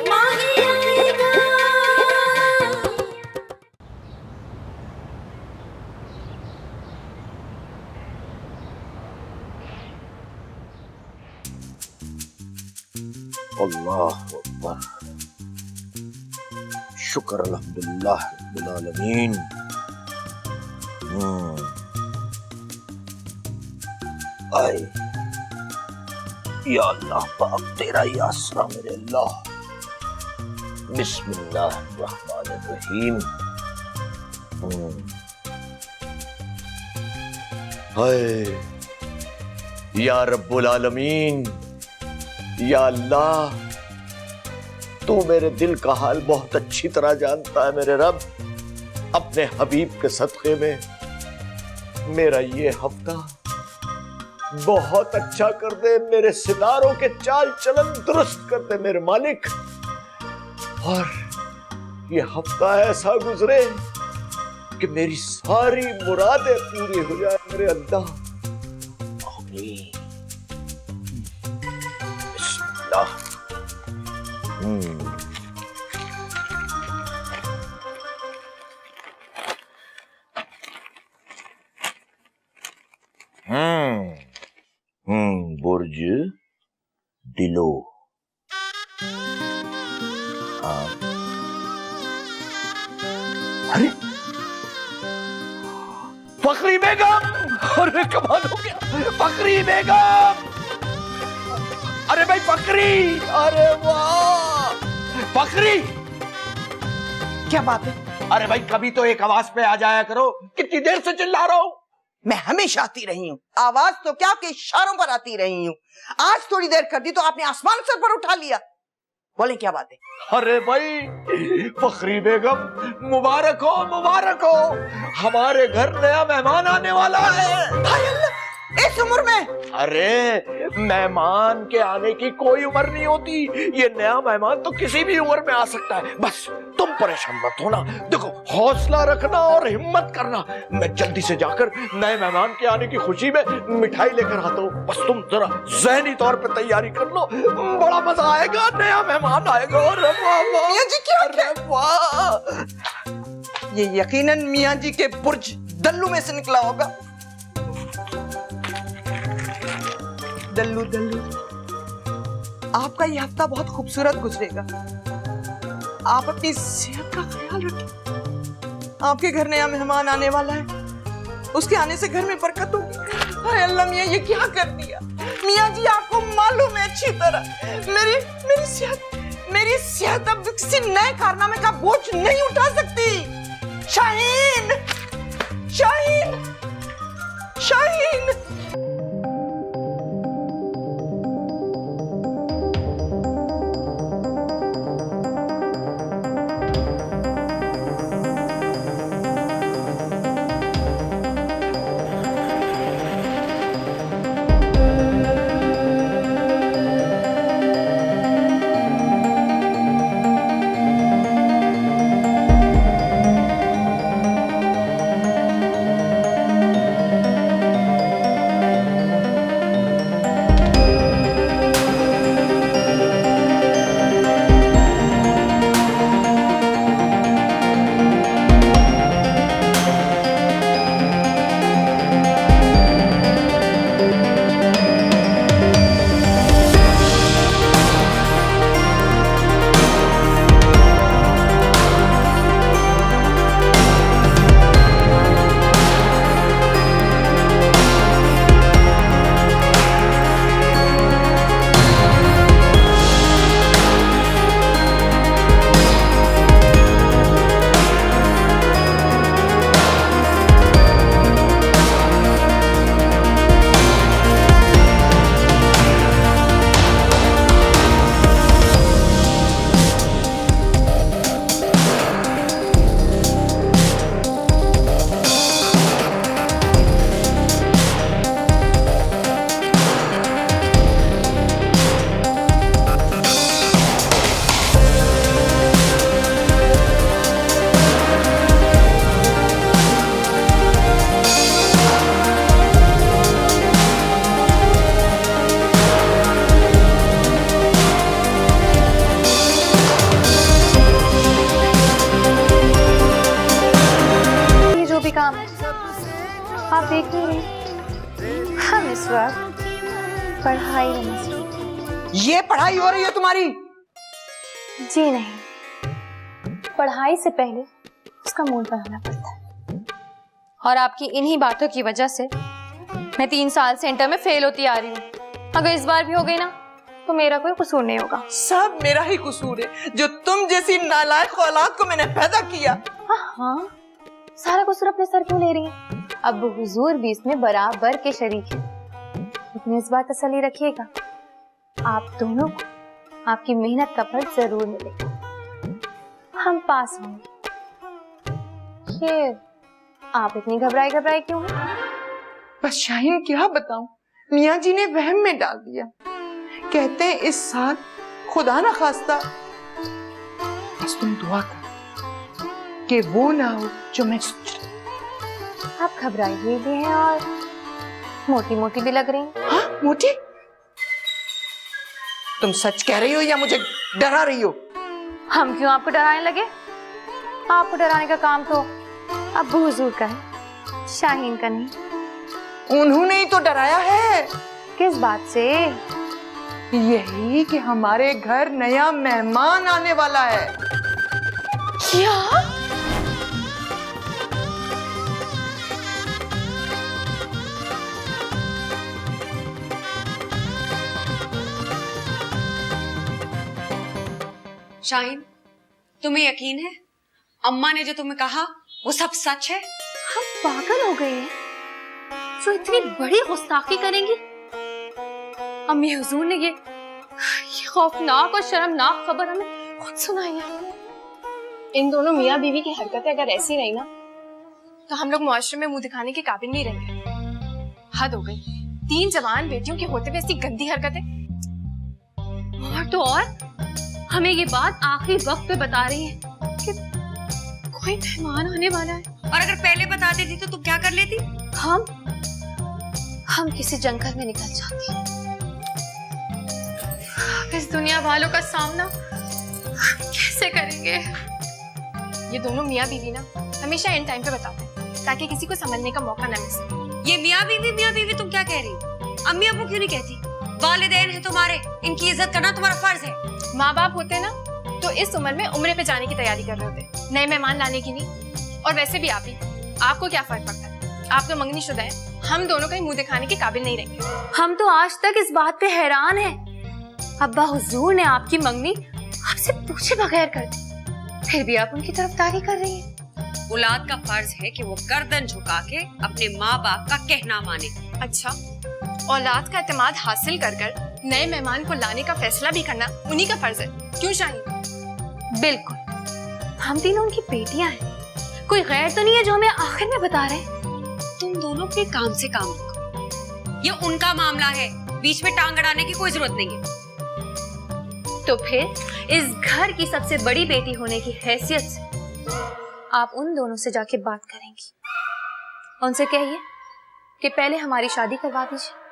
माही आएगा। अल्लाह अकबर, शुक्र अल्हम्दुलिल्लाह रब्बिल आलमीन। आए या अल्लाह पाक, तेरा ही आसरा मेरे अल्लाह। बिस्मिल्लाहिर्रहमानिर्रहीम। हाय या रब्बुल आलमीन, या अल्लाह, तू मेरे दिल का हाल बहुत अच्छी तरह जानता है मेरे रब। अपने हबीब के सदक़े में मेरा ये हफ्ता बहुत अच्छा कर दे, मेरे सितारों के चाल चलन दुरुस्त कर दे मेरे मालिक, और ये हफ्ता ऐसा गुजरे कि मेरी सारी मुरादें पूरी हो जाए मेरे अल्लाह। आमीन। बिस्मिल्लाह। बुर्ज दिलो। हाँ। अरे फखरी बेगम, अरे कमाल हो गया, फखरी बेगम। अरे भाई फखरी, अरे वाह फखरी, क्या बात है? अरे भाई कभी तो एक आवाज पे आ जाया करो, कितनी देर से चिल्ला रहा हूं। मैं हमेशा आती रही हूँ, आवाज तो क्या आपके इशारों पर आती रही हूँ। आज थोड़ी देर कर दी तो आपने आसमान सर पर उठा लिया। बोले क्या बात है? अरे भाई फखरी बेगम, मुबारक हो मुबारक हो, हमारे घर नया मेहमान आने वाला है। हाय अल्लाह, इस उम्र में? अरे मेहमान के आने की कोई उम्र नहीं होती, ये नया मेहमान तो किसी भी उम्र में आ सकता है। बस तुम परेशान मत होना, देखो हौसला रखना और हिम्मत करना। मैं जल्दी से जाकर नए मेहमान के आने की खुशी में मिठाई लेकर आता हूँ। बस तुम जरा ज़हनी तौर पे तैयारी कर लो, बड़ा मजा आएगा, नया मेहमान आएगा। अरे वाह वाह मियां जी, क्या? अरे वाह, ये यकीनन मियां जी के बुर्ज दल्लू में से निकला होगा। दल्लू दल्लू, आपका ये हफ्ता बहुत खूबसूरत गुजरेगा। आप अपनी सेहत का ख्याल रखें। आपके घर नया मेहमान आने वाला है, उसके आने से घर में बरकत होगी। हाय अल्लाह, मियां ये क्या कर दिया? मियां जी आपको मालूम है अच्छी तरह मेरी सेहत अब किसी नए कारनामे का बोझ नहीं उठा सकती। शाहीन, शाहीन, शाहीन। आप देख ही रहे हैं, हम इस वक्त पढ़ाई में मसरूफ। ये पढ़ाई हो रही है तुम्हारी? जी नहीं, पढ़ाई से पहले उसका मूड बनाना पड़ता है। और आपकी इन्हीं बातों की वजह से मैं 3 साल से इंटर में फेल होती आ रही हूँ। अगर इस बार भी हो गई ना तो मेरा कोई कसूर नहीं होगा। सब मेरा ही कसूर है जो तुम जैसी नालायक औलाद को मैंने पैदा किया। हाँ, सारा कसूर अपने सर क्यों ले रही है? अब हुजूर भी इसमें बराबर के शरीक है। लेकिन इस बार तसल्ली रखिएगा, आप दोनों को आपकी मेहनत का फल जरूर मिलेगा। हम पास होंगे। खैर, आप इतनी घबराई क्यों हैं? बस शाहीन क्या बताऊं, मियाँ जी ने वहम में डाल दिया। कहते हैं इस साल खुदा ना खास्ता, बस तुम दुआ कर कि वो ना हो जो मैं सोच रही हूं। आप घबराई हुई भी हैं और मोटी मोटी भी लग रही हैं। हाँ, मोटी? तुम सच कह रही हो या मुझे डरा रही हो? हम क्यों आपको डराने लगे? आपको डराने का काम तो अब्बू हुजूर का है, शाहीन का नहीं। उन्होंने ही तो डराया है। किस बात से? यही कि हमारे घर नया मेहमान आने वाला है। क्या? शाहीन, तुम्हें यकीन है अम्मा ने जो तुम्हें कहा वो सब सच है? हम पागल हो गए हैं जो इतनी बड़ी गुस्ताखी करेंगी। अम्मी हुजूर ने ये खौफनाक और शर्मनाक खबर हमें खुद सुनाई है। इन दोनों मियाँ बीवी की हरकतें अगर ऐसी रही ना तो हम लोग मुआशरे में मुंह दिखाने के काबिल नहीं रहेंगे। हद हो गई, 3 जवान बेटियों के होते हुए ऐसी गंदी हरकतें। और तो और हमें ये बात आखिरी वक्त पे बता रही है कि कोई मेहमान आने वाला है। और अगर पहले बता देती तो तुम क्या कर लेती? हम किसी जंगल में निकल जाते। इस दुनिया वालों का सामना हम कैसे करेंगे? ये दोनों मियाँ बीवी ना हमेशा इन टाइम पे बताते हैं ताकि किसी को समझने का मौका न मिल सके। ये मियाँ बीवी तुम क्या कह रही हो? अम्मी अब्बू क्यों नहीं कहती? वालिदैन है तुम्हारे, इनकी इज्जत करना तुम्हारा फर्ज है। माँ बाप होते ना तो इस उम्र में उम्रे पे जाने की तैयारी कर रहे होते, नए मेहमान लाने की नहीं। और वैसे भी आपको क्या फर्क पड़ता है? आप तो मंगनीशुदा हैं, हम दोनों का ही मुंह दिखाने के काबिल नहीं रहेंगे। हम तो आज तक इस बात पे हैरान हैं। अब्बा हुजूर ने आपकी मंगनी आपसे पूछे बगैर कर दी, फिर भी आप उनकी तरफदारी कर रही हैं। औलाद का फर्ज है कि वो गर्दन झुका के अपने माँ बाप का कहना माने। अच्छा, औलाद का एतमाद हासिल कर नए मेहमान को लाने का फैसला भी करना उन्हीं का फर्ज है, क्यों शाहीन? बिल्कुल, हम तीनों उनकी बेटियां हैं। कोई गैर तो नहीं है जो हमें आखिर में बता रहे हैं। तुम दोनों के काम से काम रखो, ये उनका मामला है, बीच में टांग अड़ाने की कोई जरूरत नहीं है। तो फिर इस घर की सबसे बड़ी बेटी होने की हैसियत से आप उन दोनों से जाके बात करेंगी। उनसे कहिए कि पहले हमारी शादी करवा दीजिए,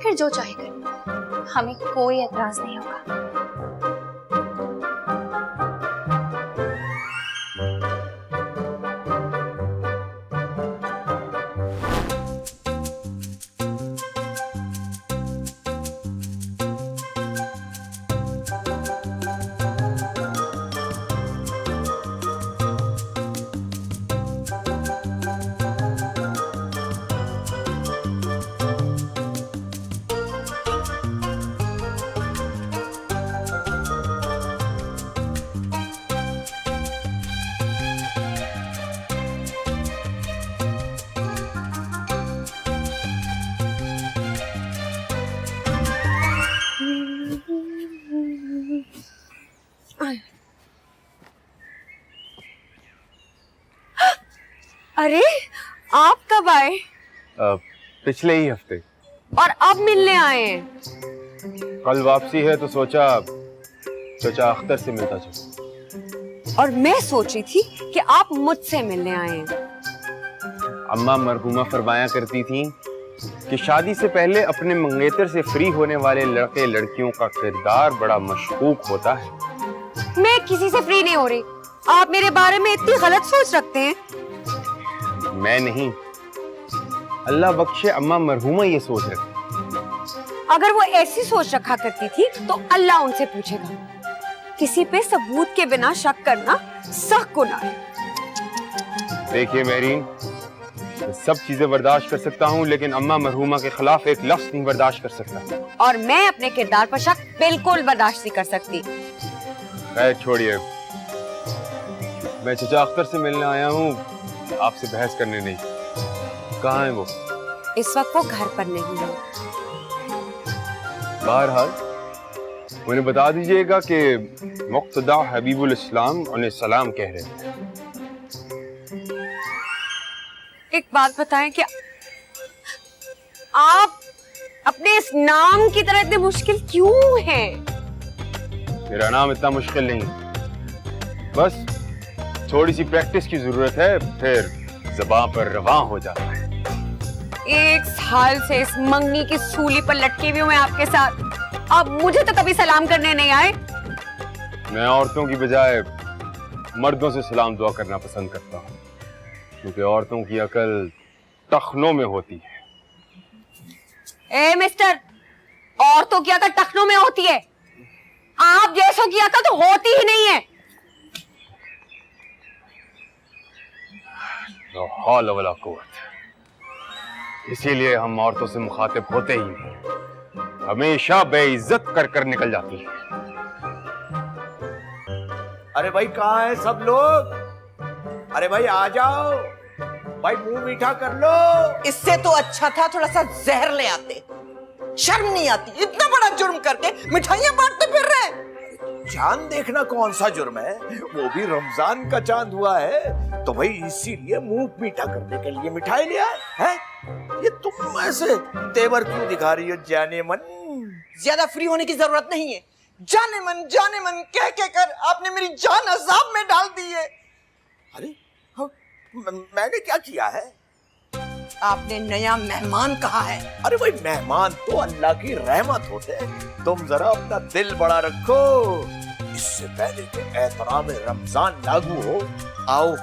फिर जो चाहे करें, हमें कोई एतराज नहीं होगा। अरे आप कब आए? पिछले ही हफ्ते। और अब मिलने आए हैं? कल वापसी है तो सोचा चचा अख्तर से मिलता चलो। और मैं सोची थी कि आप मुझसे मिलने आए हैं। अम्मा मरहुमा फरमाया करती थी कि शादी से पहले अपने मंगेतर से फ्री होने वाले लड़के लड़कियों का किरदार बड़ा मशकूक होता है। मैं किसी से फ्री नहीं हो रही। आप मेरे बारे में इतनी गलत सोच रखते हैं। मैं नहीं, अल्लाह बख्शे अम्मा मरहूमा ये सोच रखती। अगर वो ऐसी सोच रखा करती थी तो अल्लाह उनसे पूछेगा। किसी पे सबूत के बिना शक करना सख्त गुनाह है। देखिए मेरीन, मैं सब चीजें बर्दाश्त कर सकता हूँ, लेकिन अम्मा मरहूमा के खिलाफ एक लफ्ज नहीं बर्दाश्त कर सकता। और मैं अपने किरदार पर शक बिल्कुल बर्दाश्त नहीं कर सकती। खैर छोड़िए, मैं चचा अख्तर से मिलने आया हूँ, आपसे बहस करने नहीं। कहाँ है वो? इस वक्त वो घर पर नहीं है। बहरहाल उन्हें बता दीजिएगा कि मुक्तदा हबीबुल इस्लाम उन्हें सलाम कह रहे हैं। एक बात बताएं, कि आप अपने इस नाम की तरह इतने मुश्किल क्यों हैं? मेरा नाम इतना मुश्किल नहीं, बस थोड़ी सी प्रैक्टिस की जरूरत है, फिर ज़बान पर रवां हो जाता है। 1 साल से इस मंगनी की सूली पर लटके हुए हूं मैं आपके साथ। अब मुझे तो कभी सलाम करने नहीं आए। मैं औरतों की बजाय मर्दों से सलाम दुआ करना पसंद करता हूँ, क्योंकि औरतों की अकल टखनों में होती है। ए मिस्टर, औरतों की अकल टखनों में होती है, आप जैसों की अकल तो होती ही नहीं है। ला हौल वला कुव्वत। इसीलिए हम औरतों से मुखातिब होते ही नहीं, हमेशा बेइज्जत कर कर निकल जाती है। अरे भाई कहाँ है सब लोग? अरे भाई आ जाओ भाई, मुंह मीठा कर लो। इससे तो अच्छा था थोड़ा सा जहर ले आते। शर्म नहीं आती, इतना बड़ा जुर्म करके मिठाइयां बांटते फिर रहे। चांद देखना कौन सा जुर्म है? वो भी रमजान का चांद हुआ है, तो भाई इसीलिए मुंह मीठा करने के लिए मिठाई ले आए हैं। ये तुम ऐसे तेवर क्यों दिखा रही हो जाने मन? ज्यादा फ्री होने की जरूरत नहीं है। जाने मन कह कर आपने मेरी जान अजाब में डाल दी है। अरे मैंने क्या किया है? आपने नया मेहमान कहा है। अरे भाई मेहमान तो अल्लाह की रहमत होते हैं, तुम जरा अपना दिल बड़ा रखो। इससे पहले कि एहतराम रमजान लागू हो, आओ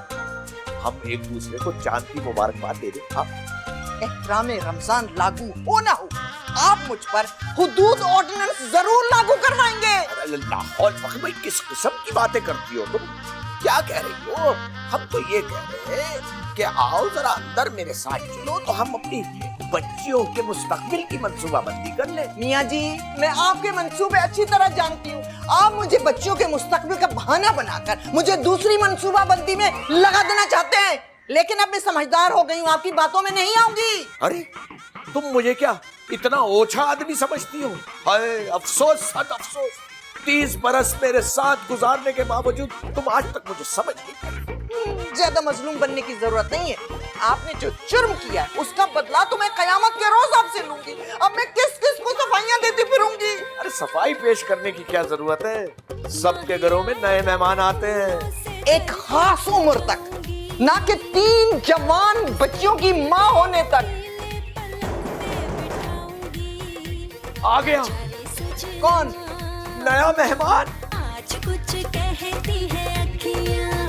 हम एक दूसरे को चांद की मुबारकबाद दे दें। एहतराम रमजान लागू हो ना हो, आप मुझ पर हुदूद ऑर्डिनेंस जरूर लागू करवाएंगे। अरे भाई किस किस्म की बातें करती हो तुम? क्या कह रही हो? हम तो ये कह रहे हैं कि आओ जरा अंदर मेरे साथ चलो, तो हम अपनी बच्चियों के मुस्तकबिल की मंसूबाबंदी कर ले। मियाँ जी, मैं आपके मंसूबे अच्छी तरह जानती हूँ। आप मुझे बच्चियों के मुस्तकबिल का बहाना बनाकर मुझे दूसरी मंसूबाबंदी में लगा देना चाहते हैं, लेकिन अब मैं समझदार हो गई हूँ, आपकी बातों में नहीं आऊंगी। अरे तुम मुझे क्या इतना ओछा आदमी समझती हो? हाय अफसोस, सद अफसोस, 30 बरस मेरे साथ गुजारने के बावजूद तुम आज तक मुझे समझ नहीं पाई। ज्यादा मजलूम बनने की जरूरत नहीं है। आपने जो जुर्म किया है उसका बदला तो मैं कयामत के रोज आपसे लूंगी। अब मैं किस किस को सफाइयां देती फिरूंगी। अरे सफाई पेश करने की क्या जरूरत है? सबके घरों में नए मेहमान आते हैं, एक खास उम्र तक, ना कि 3 जवान बच्चियों की माँ होने तक। आ गया कौन? नया मेहमान। आज कुछ कहती है अखियाँ,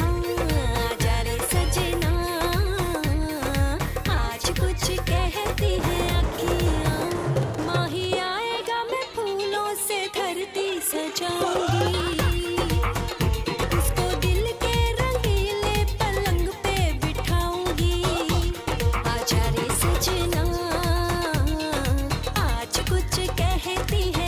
आजा रे सजना। आज कुछ कहती है अखियाँ, माही आएगा मैं फूलों से धरती सजाऊंगी। उसको दिल के रंगीले पलंग पे बिठाऊंगी। आजा रे सजना, आज कुछ कहती है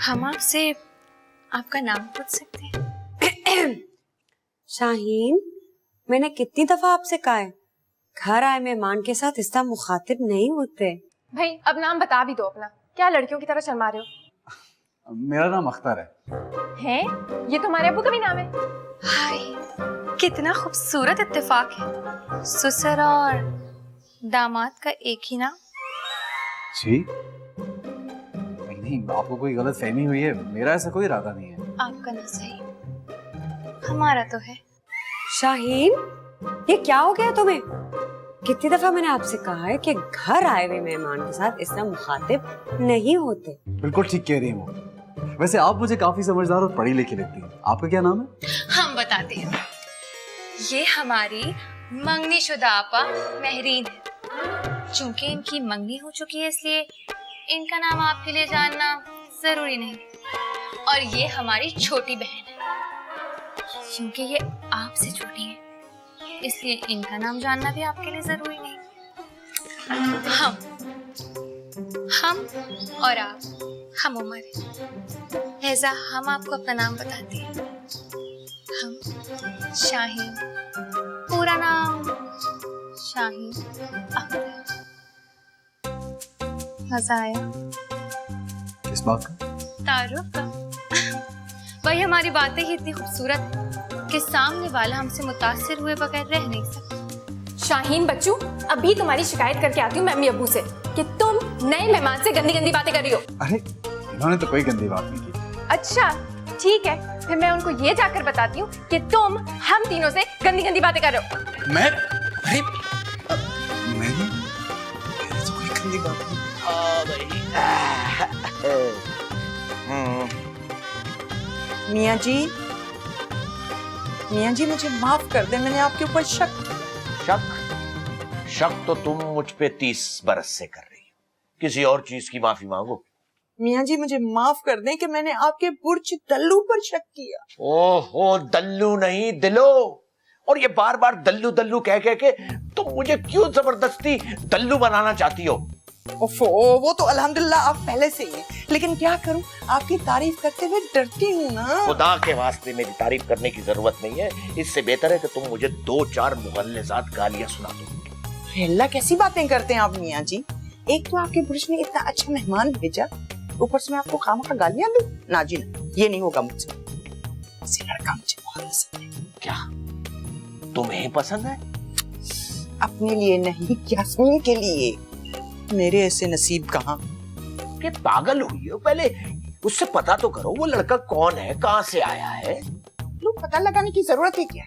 हम आपसे आपका नाम पूछ सकते हैं? शाहीन, मैंने कितनी दफा आपसे कहा है, घर आए मेहमान के साथ इस तरह मुखातिब नहीं होते। भाई अब नाम बता भी दो अपना, क्या लड़कियों की तरह शर्मा रहे हो? मेरा नाम अख्तर है। ये तुम्हारे अब्बू का भी नाम है? हाय, कितना खूबसूरत इत्तेफाक है, ससुर और दामाद का एक ही नाम। जी नहीं, आपको कोई गलत फहमी हुई है, मेरा ऐसा कोई इरादा नहीं है। आपका ना सही, हमारा तो है। शाहीन, ये क्या हो गया तुम्हें? कितनी दफा मैंने आपसे कहा है कि घर आए हुए मेहमान के साथ इस तरह मुखातिब नहीं होते। बिल्कुल ठीक कह रही हूँ। वैसे आप मुझे काफी समझदार और पढ़ी लिखी लगती हैं। आपका क्या नाम है? हम बताते हैं, ये हमारी मंगनी शुदा आपा महरीन है। चूंकि इनकी मंगनी हो चुकी है इसलिए इनका नाम आपके लिए जानना जरूरी नहीं। और ये हमारी छोटी बहन है, क्योंकि ये आपसे छोटी है इसलिए इनका नाम जानना भी आपके लिए जरूरी नहीं। हम और आप, हम उम्र है, लिहाजा हम आपको अपना नाम बताते हैं। हम शाहीन, पूरा नाम शाहीन अख्तर। मजा आया? किस बात का? तारुफ का। वही हमारी बातें ही इतनी खूबसूरत है कि सामने वाला हमसे मुतासिर हुए बगैर रह नहीं सकता। शाहीन बच्चू, अभी तुम्हारी शिकायत करके आती हूँ मैं अम्मी अब्बू से कि तुम नए मेहमान से गंदी गंदी बातें कर रही हो। अरे इन्होंने तो कोई गंदी बात नहीं की। अच्छा ठीक है, फिर मैं उनको ये जाकर बताती हूँ कि तुम हम तीनों से गंदी गंदी बातें कर रहे हो। मैं? अरे मैंने तो कोई गंदी बात नहीं। मियाँ जी मुझे माफ कर दे, मैंने आपके ऊपर शक तो तुम मुझ पे 30 बरस से कर रही हो। किसी और चीज की माफी मांगो। मियाँ जी मुझे माफ कर दें कि मैंने आपके बुर्ज दल्लू पर शक किया। ओहो, दल्लू नहीं दिलो। और ये बार बार दल्लू दल्लू कह के तुम मुझे क्यों जबरदस्ती दल्लू बनाना चाहती हो? ओफो, वो तो अल्हम्दुलिल्लाह आप पहले से ही हैं, लेकिन क्या करूं, आपकी तारीफ करते हुए डरती हूँ ना। खुदा के वास्ते मेरी तारीफ करने की जरूरत नहीं है। इससे बेहतर है कि तुम मुझे 2-4 मुगल्लिज़ात गालियां सुना दो। अल्लाह, कैसी बातें करते हैं आप मियाँ जी। एक तो आपके बुर्ज ने इतना अच्छा मेहमान भेजा, ऊपर से मैं आपको खामखा गालियां दूं? ना जी ना, ये नहीं होगा मुझसे। इसी लड़का मुझे बहुत पसंद है। क्या तुम्हें पसंद है? अपने लिए नहीं, यास्मीन के लिए। मेरे ऐसे नसीब कहाँ। ये पागल हुई हो? पहले उससे पता तो करो वो लड़का कौन है, कहाँ से आया है। लोग पता लगाने की जरूरत है क्या?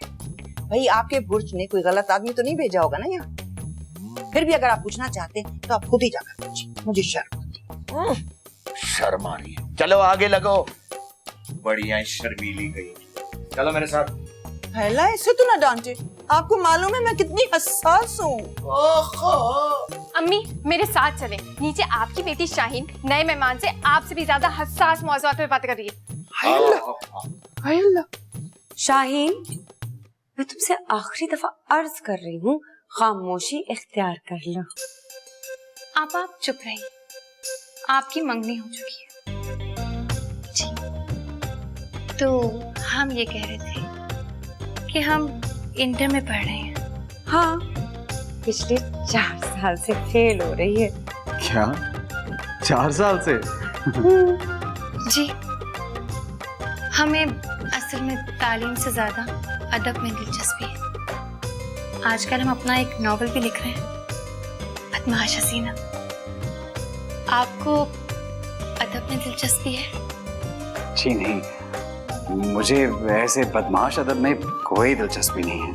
भाई आपके बुर्ज ने कोई गलत आदमी तो नहीं भेजा होगा ना यहाँ। फिर भी अगर आप पूछना चाहते हैं तो आप खुद ही जाकर पूछिए, मुझे शर्म आती है। शर्म आ रही है? चलो आगे लगो। बढ़िया शर्मीली गई। चलो मेरे साथ। हैला, ऐसे तो ना डांटे, आपको मालूम है मैं कितनी हसास हूँ। अम्मी मेरे साथ चलें। नीचे आपकी बेटी शाहीन नए मेहमान से आपसे भी ज्यादा हसास मौज़ूआत पे बात कर रही है। शाहीन, मैं तुमसे आखिरी दफा अर्ज कर रही हूँ, खामोशी इख्तियार कर लो। आप चुप रहिए, आपकी मंगनी हो चुकी है। जी, तो हम ये कह रहे थे कि हम इंटर में पढ़ रहे हैं। हाँ, पिछले 4 साल से फेल हो रही है। क्या? 4 साल से? जी, हमें असल में तालीम से ज्यादा अदब में दिलचस्पी है। आजकल हम अपना एक नॉवल भी लिख रहे हैं, बदमाश हसीना। आपको अदब में दिलचस्पी है? जी नहीं, मुझे वैसे बदमाश अदब में कोई दिलचस्पी नहीं है।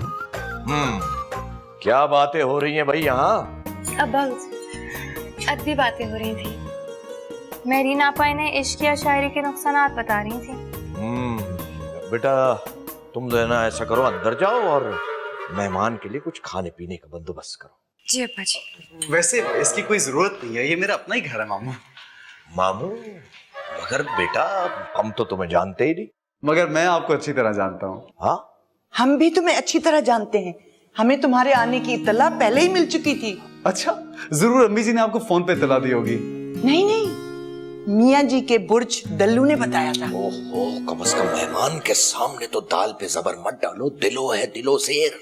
क्या बातें हो रही हैं भाई यहाँ? अब अदबी बातें हो रही थी। महरीन आपा ने इश्क या शायरी के नुकसानात बता रही थी। बेटा तुम जो है ना, ऐसा करो, अंदर जाओ और मेहमान के लिए कुछ खाने पीने का बंदोबस्त करो। जी अब्बा जी। वैसे इसकी कोई जरूरत नहीं है, ये मेरा अपना ही घर है मामू। मामू? मगर बेटा हम तो तुम्हें जानते ही नहीं। मगर मैं आपको अच्छी तरह जानता हूँ। हाँ, हम भी तुम्हें अच्छी तरह जानते हैं, हमें तुम्हारे आने की इत्तला पहले ही मिल चुकी थी। अच्छा, जरूर अम्मी जी ने आपको फोन पे इत्तला दी होगी। नहीं, मियाँ जी के बुर्ज दल्लू ने बताया था। ओहो, कम से कम मेहमान के सामने तो दाल पे जबर मत डालो। दिलो है, दिलो शेर।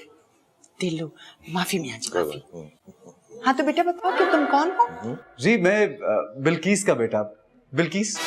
दिलो, माफी मियाँ जी, माफी। हाँ तो बेटा बताओ कि तुम कौन हो? जी मैं बिल्किस का बेटा। बिल्किस।